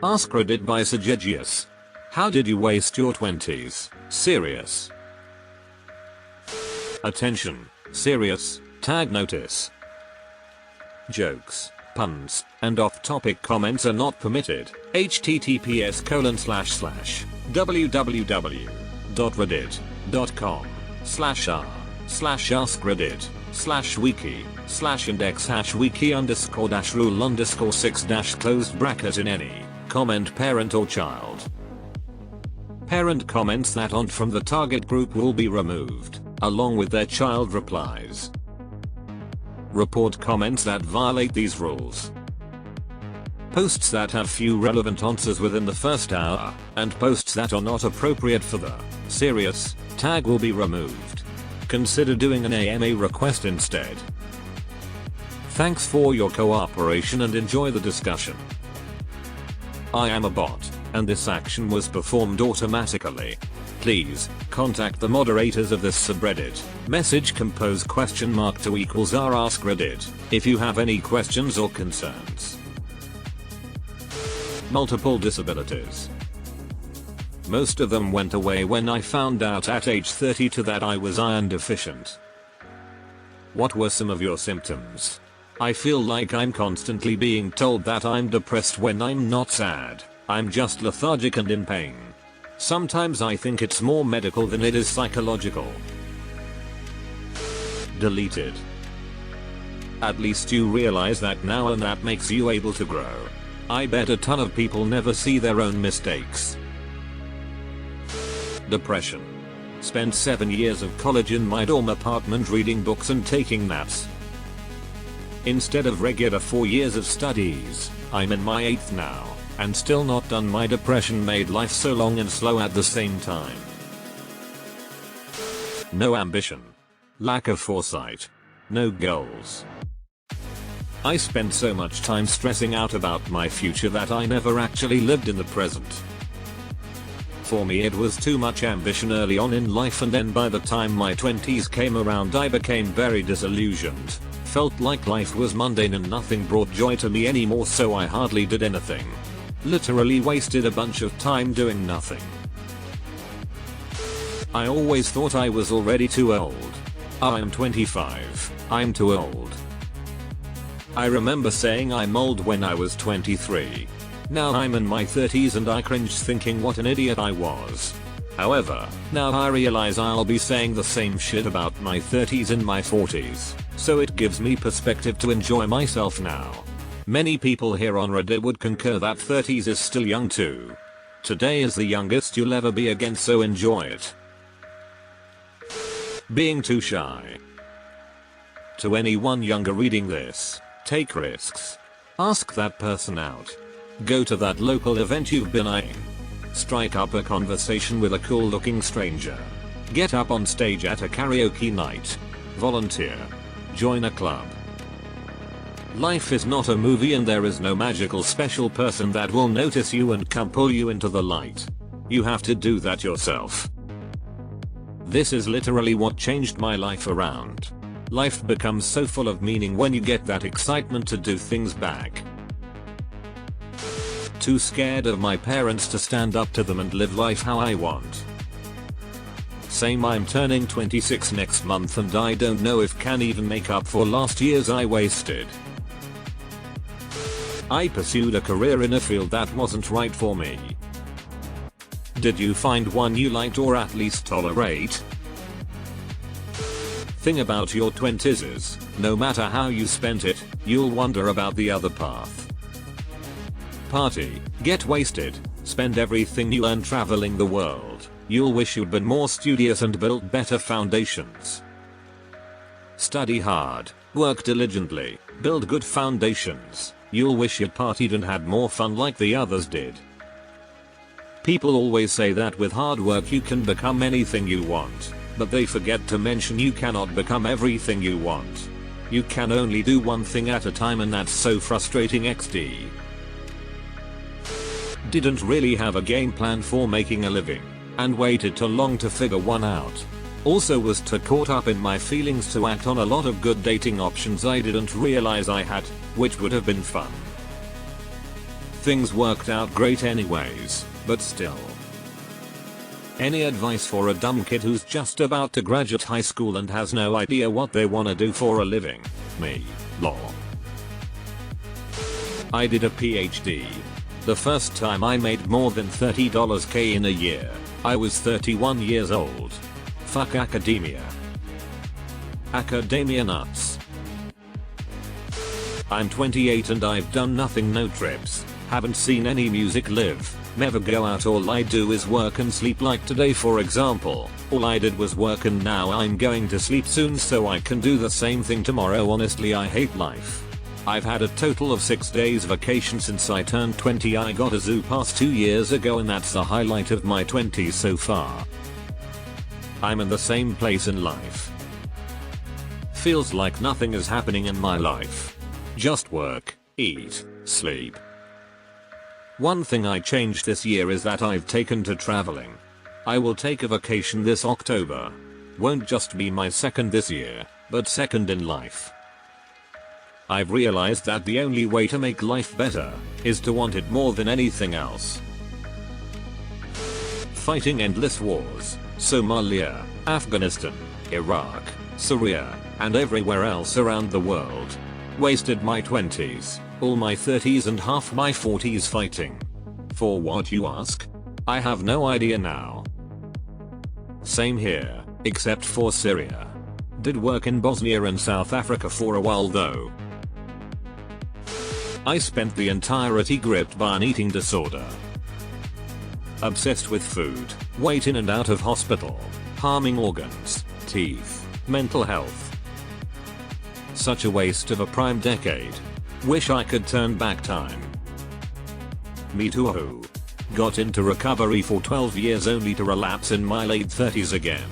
AskReddit by Sagigius. How did you waste your 20s? Serious. Attention. Serious. Tag notice. Jokes, puns, and off-topic comments are not permitted. https://www.reddit.com/r/wiki/index-wiki_rule_6- closed parent or child. Parent comments that aren't from the target group will be removed, along with their child replies. Report comments that violate these rules. Posts that have few relevant answers within the first hour, and posts that are not appropriate for the serious tag will be removed. Consider doing an AMA request instead. Thanks for your cooperation and enjoy the discussion. I am a bot, and this action was performed automatically. Please contact the moderators of this subreddit. Message compose ?r AskReddit if you have any questions or concerns. Multiple disabilities. Most of them went away when I found out at age 32 that I was iron deficient. What were some of your symptoms? I feel like I'm constantly being told that I'm depressed when I'm not sad. I'm just lethargic and in pain. Sometimes I think it's more medical than it is psychological. Deleted. At least you realize that now and that makes you able to grow. I bet a ton of people never see their own mistakes. Depression. Spent 7 years of college in my dorm apartment reading books and taking naps. Instead of regular 4 years of studies, I'm in my 8th now, and still not done. My depression made life so long and slow at the same time. No ambition. Lack of foresight. No goals. I spent so much time stressing out about my future that I never actually lived in the present. For me it was too much ambition early on in life, and then by the time my 20s came around I became very disillusioned. Felt like life was mundane and nothing brought joy to me anymore, so I hardly did anything. Literally wasted a bunch of time doing nothing. I always thought I was already too old. I'm 25. I'm too old. I remember saying I'm old when I was 23. Now I'm in my 30s and I cringe thinking what an idiot I was. However, now I realize I'll be saying the same shit about my 30s in my 40s, so it gives me perspective to enjoy myself now. Many people here on Reddit would concur that 30s is still young too. Today is the youngest you'll ever be again, so enjoy it. Being too shy. To anyone younger reading this, take risks. Ask that person out. Go to that local event you've been eyeing. Strike up a conversation with a cool looking stranger. Get up on stage at a karaoke night. Volunteer. Join a club. Life is not a movie and there is no magical special person that will notice you and come pull you into the light. You have to do that yourself. This is literally what changed my life around. Life becomes so full of meaning when you get that excitement to do things back. Too scared of my parents to stand up to them and live life how I want. Same, I'm turning 26 next month and I don't know if can even make up for last year's I wasted. I pursued a career in a field that wasn't right for me. Did you find one you liked or at least tolerate? Thing about your 20s is, no matter how you spent it, you'll wonder about the other path. Party, get wasted, spend everything you earn traveling the world. You'll wish you'd been more studious and built better foundations. Study hard, work diligently, build good foundations. You'll wish you'd partied and had more fun like the others did. People always say that with hard work you can become anything you want, but they forget to mention you cannot become everything you want. You can only do one thing at a time, and that's so frustrating XD. Didn't really have a game plan for making a living, and waited too long to figure one out. Also was too caught up in my feelings to act on a lot of good dating options I didn't realize I had, which would have been fun. things worked out great anyways, but still. Any advice for a dumb kid who's just about to graduate high school and has no idea what they wanna do for a living? Me. Lol. I did a PhD. The first time I made more than $30K in a year, I was 31 years old. Fuck academia. Academia nuts. I'm 28 and I've done nothing, no trips, haven't seen any music live, never go out, all I do is work and sleep, like today for example, all I did was work and now I'm going to sleep soon so I can do the same thing tomorrow. Honestly, I hate life. I've had a total of 6 days vacation since I turned 20. I got a zoo pass 2 years ago and that's the highlight of my 20s so far. I'm in the same place in life. Feels like nothing is happening in my life. Just work, eat, sleep. One thing I changed this year is that I've taken to traveling. I will take a vacation this October. Won't just be my second this year, but second in life. I've realized that the only way to make life better is to want it more than anything else. Fighting endless wars, Somalia, Afghanistan, Iraq, Syria, and everywhere else around the world. Wasted my 20s, all my 30s and half my 40s fighting. For what, you ask? I have no idea now. Same here, except for Syria. Did work in Bosnia and South Africa for a while though. I spent the entirety gripped by an eating disorder. Obsessed with food, weight in and out of hospital, harming organs, teeth, mental health. Such a waste of a prime decade. Wish I could turn back time. Me too. Got into recovery for 12 years only to relapse in my late 30s again.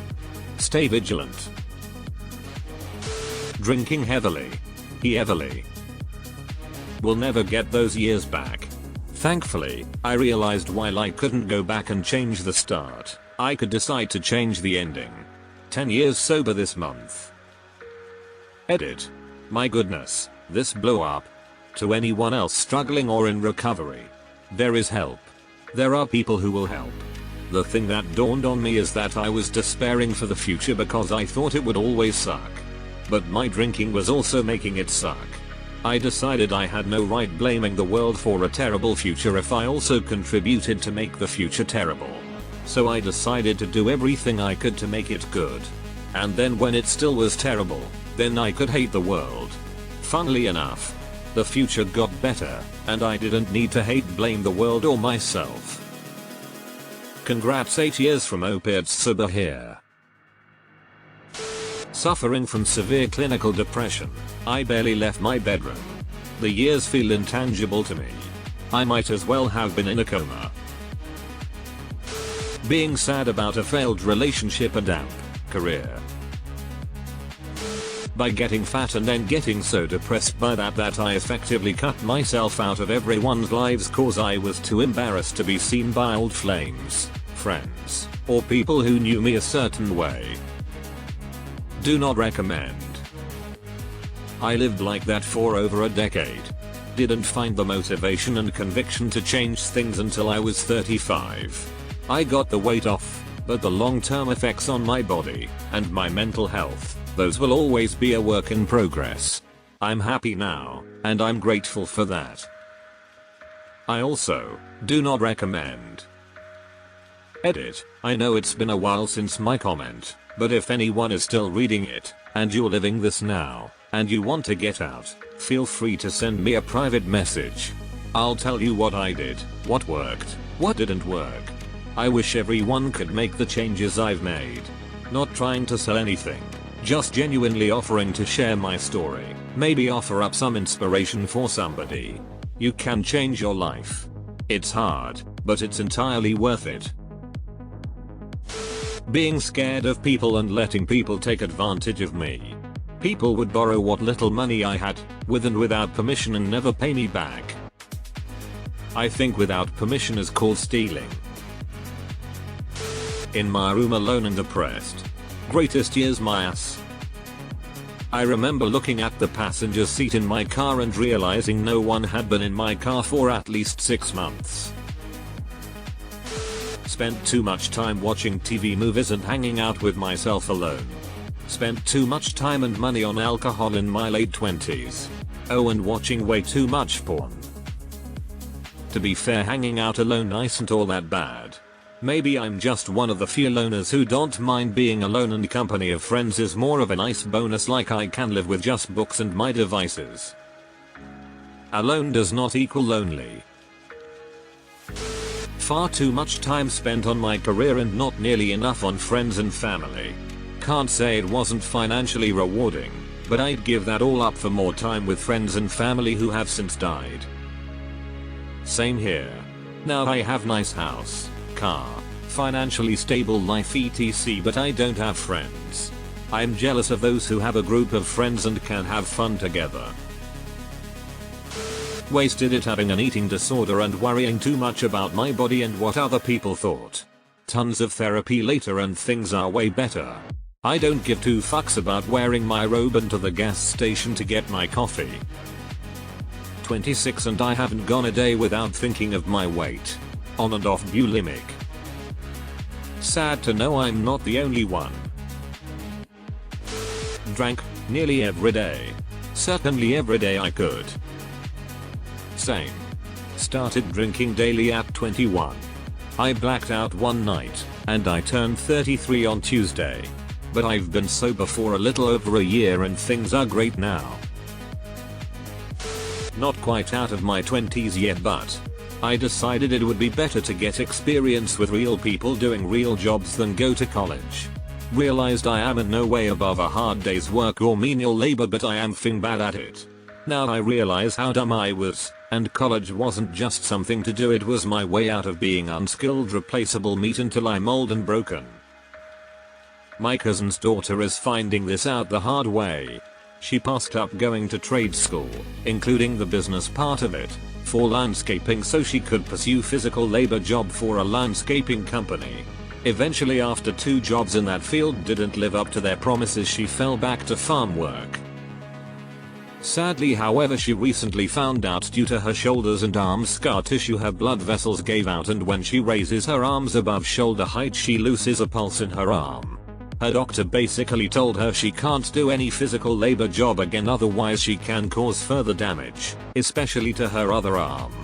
Stay vigilant. Drinking heavily. Heavily. We'll never get those years back. Thankfully, I realized while I couldn't go back and change the start, I could decide to change the ending. 10 years sober this month. Edit. My goodness, this blew up. To anyone else struggling or in recovery, there is help. There are people who will help. The thing that dawned on me is that I was despairing for the future because I thought it would always suck. But my drinking was also making it suck. I decided I had no right blaming the world for a terrible future if I also contributed to make the future terrible. So I decided to do everything I could to make it good. And then when it still was terrible, then I could hate the world. Funnily enough, the future got better, and I didn't need to blame the world or myself. Congrats, 8 years from opiates sober here. Suffering from severe clinical depression, I barely left my bedroom. The years feel intangible to me. I might as well have been in a coma. Being sad about a failed relationship and career. By getting fat and then getting so depressed by that I effectively cut myself out of everyone's lives cause I was too embarrassed to be seen by old flames, friends, or people who knew me a certain way. Do not recommend. I lived like that for over a decade. Didn't find the motivation and conviction to change things until I was 35. I got the weight off, but the long-term effects on my body and my mental health, those will always be a work in progress. I'm happy now, and I'm grateful for that. I also do not recommend. Edit. I know it's been a while since my comment, but if anyone is still reading it, and you're living this now, and you want to get out, feel free to send me a private message. I'll tell you what I did, what worked, what didn't work. I wish everyone could make the changes I've made. Not trying to sell anything, just genuinely offering to share my story, maybe offer up some inspiration for somebody. You can change your life. It's hard, but it's entirely worth it. Being scared of people and letting people take advantage of me. People would borrow what little money I had, with and without permission, and never pay me back. I think without permission is called stealing. In my room alone and depressed. Greatest years my ass. I remember looking at the passenger seat in my car and realizing no one had been in my car for at least 6 months. Spent too much time watching TV movies and hanging out with myself alone. Spent too much time and money on alcohol in my late 20s. Oh, and watching way too much porn. To be fair, hanging out alone isn't all that bad. Maybe I'm just one of the few loners who don't mind being alone, and company of friends is more of a nice bonus, like I can live with just books and my devices. Alone does not equal lonely. Far too much time spent on my career and not nearly enough on friends and family. Can't say it wasn't financially rewarding, but I'd give that all up for more time with friends and family who have since died. Same here. Now I have nice house, car, financially stable life etc, but I don't have friends. I'm jealous of those who have a group of friends and can have fun together. Wasted it having an eating disorder and worrying too much about my body and what other people thought. Tons of therapy later and things are way better. I don't give two fucks about wearing my robe into the gas station to get my coffee. 26 and I haven't gone a day without thinking of my weight. On and off bulimic. Sad to know I'm not the only one. Drank nearly every day. Certainly every day I could. Same. Started drinking daily at 21. I blacked out one night, and I turned 33 on Tuesday. But I've been sober for a little over a year and things are great now. Not quite out of my 20s yet, but I decided it would be better to get experience with real people doing real jobs than go to college. Realized I am in no way above a hard day's work or menial labor, but I am f***ing bad at it. Now I realize how dumb I was, and college wasn't just something to do, it was my way out of being unskilled replaceable meat until I'm old and broken. My cousin's daughter is finding this out the hard way. She passed up going to trade school, including the business part of it, for landscaping so she could pursue physical labor job for a landscaping company. Eventually, after 2 jobs in that field didn't live up to their promises, she fell back to farm work. Sadly, however, she recently found out due to her shoulders and arms scar tissue her blood vessels gave out, and when she raises her arms above shoulder height she loses a pulse in her arm. Her doctor basically told her she can't do any physical labor job again, otherwise she can cause further damage, especially to her other arm.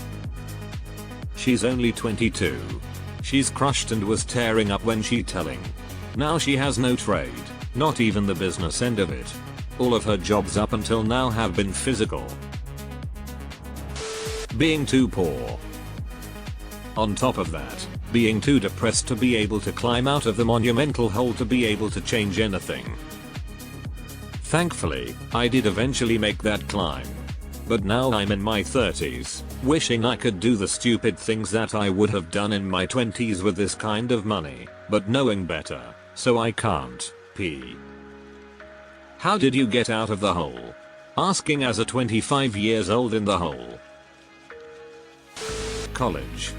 She's only 22. She's crushed and was tearing up when she telling. Now she has no trade, not even the business end of it. All of her jobs up until now have been physical. Being too poor. On top of that, being too depressed to be able to climb out of the monumental hole to be able to change anything. Thankfully, I did eventually make that climb. But now I'm in my 30s, wishing I could do the stupid things that I would have done in my 20s with this kind of money, but knowing better, so I can't. P. How did you get out of the hole? Asking as a 25 years old in the hole. College.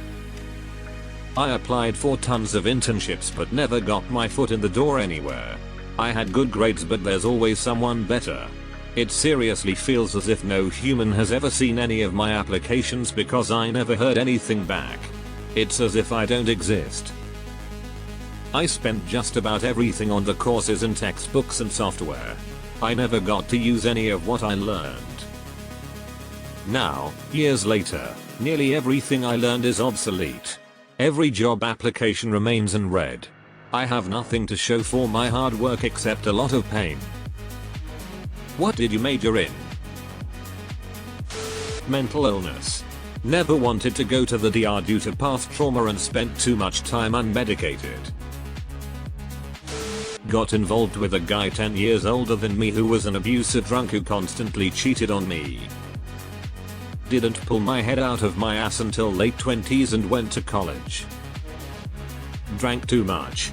I applied for tons of internships but never got my foot in the door anywhere. I had good grades, but there's always someone better. It seriously feels as if no human has ever seen any of my applications because I never heard anything back. It's as if I don't exist. I spent just about everything on the courses and textbooks and software. I never got to use any of what I learned. Now, years later, nearly everything I learned is obsolete. Every job application remains unread. I have nothing to show for my hard work except a lot of pain. What did you major in? Mental illness. Never wanted to go to the DR due to past trauma and spent too much time unmedicated. Got involved with a guy 10 years older than me who was an abusive drunk who constantly cheated on me. Didn't pull my head out of my ass until late 20s and went to college. Drank too much,